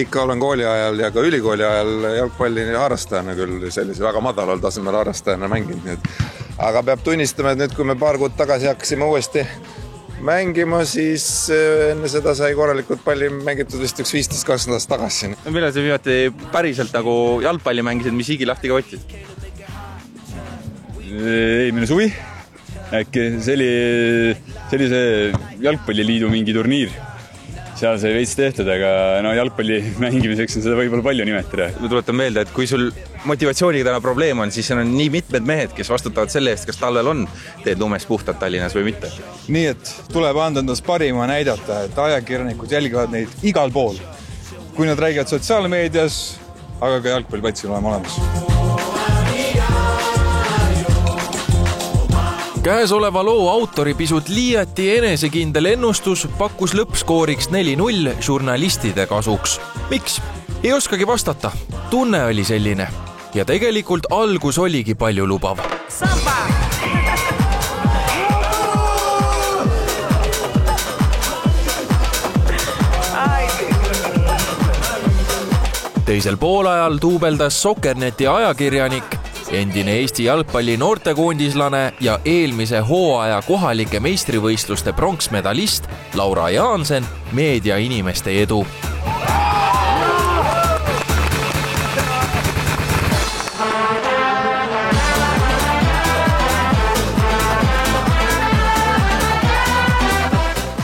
ikka olen kooli ajal ja ka ülikooli ajal jalgpalli harrastajana küll sellise väga madalal tasemel harrastajana mänginud. Aga peab tunnistama, et nüüd, kui me paar kuud tagasi hakkasime uuesti mängima, siis enne seda sai korralikult palli mängitud vist üks 15-20 aastat tagasi. Millal sa viimati päriselt nagu jalgpalli mängisid, mis higi lahti ka võtsid? Eelmine suvi. Äkki sellise jalgpalliliidu mingi turniir. Seal sai veits tehtud, aga jalgpalli mängimiseks on seda võib-olla palju nimetada. Ma tuletan meelde, et kui sul motivatsiooniga täna probleem on, siis on nii mitmed mehed, kes vastutavad selle eest, kas talvel on teed lumes puhtad Tallinnas või mitte. Nii, et tuleb anda endast parima näidata, et ajakirjanikud jälgivad neid igal pool. Kui nad räägivad sotsiaalmeedias, aga ka jalgpalliplatsil olema olemas. Käesoleva loo autori pisut liiati enesekindel ennustus pakkus lõppskooriks 4-0 žurnalistide kasuks. Miks? Ei oskagi vastata. Tunne oli selline. Ja tegelikult algus oligi palju lubav. Samba! Teisel poolajal tuubeldas Sokkerneti ajakirjanik, endine Eesti jalgpalli noortekoondislane ja eelmise hooaja kohalike meistrivõistluste pronksmedalist Laura Jaansen meediainimeste edu.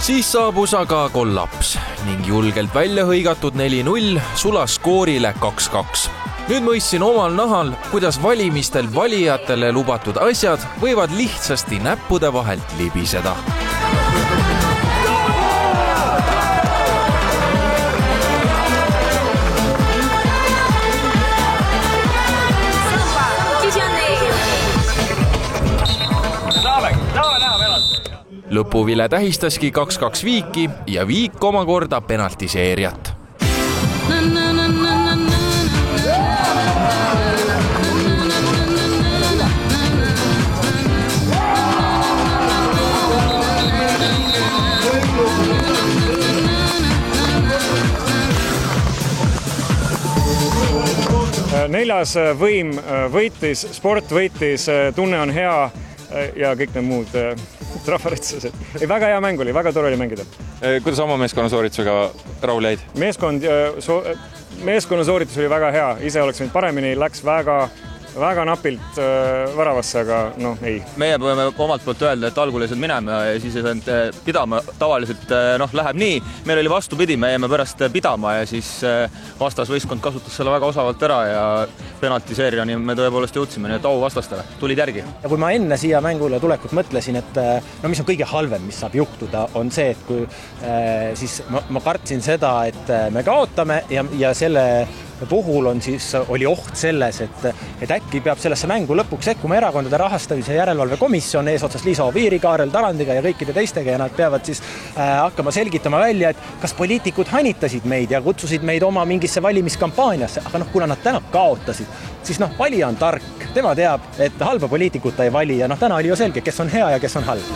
Siis saabus aga kollaps ning julgelt välja hõigatud 4-0 sulas skoorile 2-2. Nüüd mõistsin omal nahal, kuidas valimistel valijatele lubatud asjad võivad lihtsasti näppude vahelt libiseda. Lõpuvile tähistaski 2-2 viiki ja viik omakorda penaltiseeriat. Neljas võim võitis, sport võitis, tunne on hea ja kõik need muud rahvaretsused. Väga hea mäng oli, väga tore oli mängida. Kuidas oma meeskonna sooritusega rahul jäid? Meeskonna sooritus oli väga hea, ise oleks võinud paremini, läks väga napilt väravasse, aga ei. Meie võime omalt poolt öelda, et algul ei saanud minema ja siis ei saanud pidama. Tavaliselt läheb nii. Meil oli vastupidi, me jäime pärast pidama ja siis vastasvõistkond kasutas selle väga osavalt ära ja penaltiseeriani me tõepoolest jõudsime, nii et au vastastele. Tulid järgi. Ja kui ma enne siia mängule tulekut mõtlesin, et mis on kõige halvem, mis saab juhtuda, on see, et kui siis ma kartsin seda, et me kaotame ja selle puhul oli oht selles, et äkki peab sellesse mängu lõpuks sekkuma erakondade rahastamise järelevalvekomisjon eesotsas Liisa Oviiri, Kaarel Tarandiga ja kõikide teistega ja nad peavad siis hakkama selgitama välja, et kas poliitikud hanitasid meid ja kutsusid meid oma mingisse valimiskampaaniasse, aga kuna nad täna kaotasid, siis valija on tark, tema teab, et halba poliitikut ei vali ja täna oli ju selge, kes on hea ja kes on halb.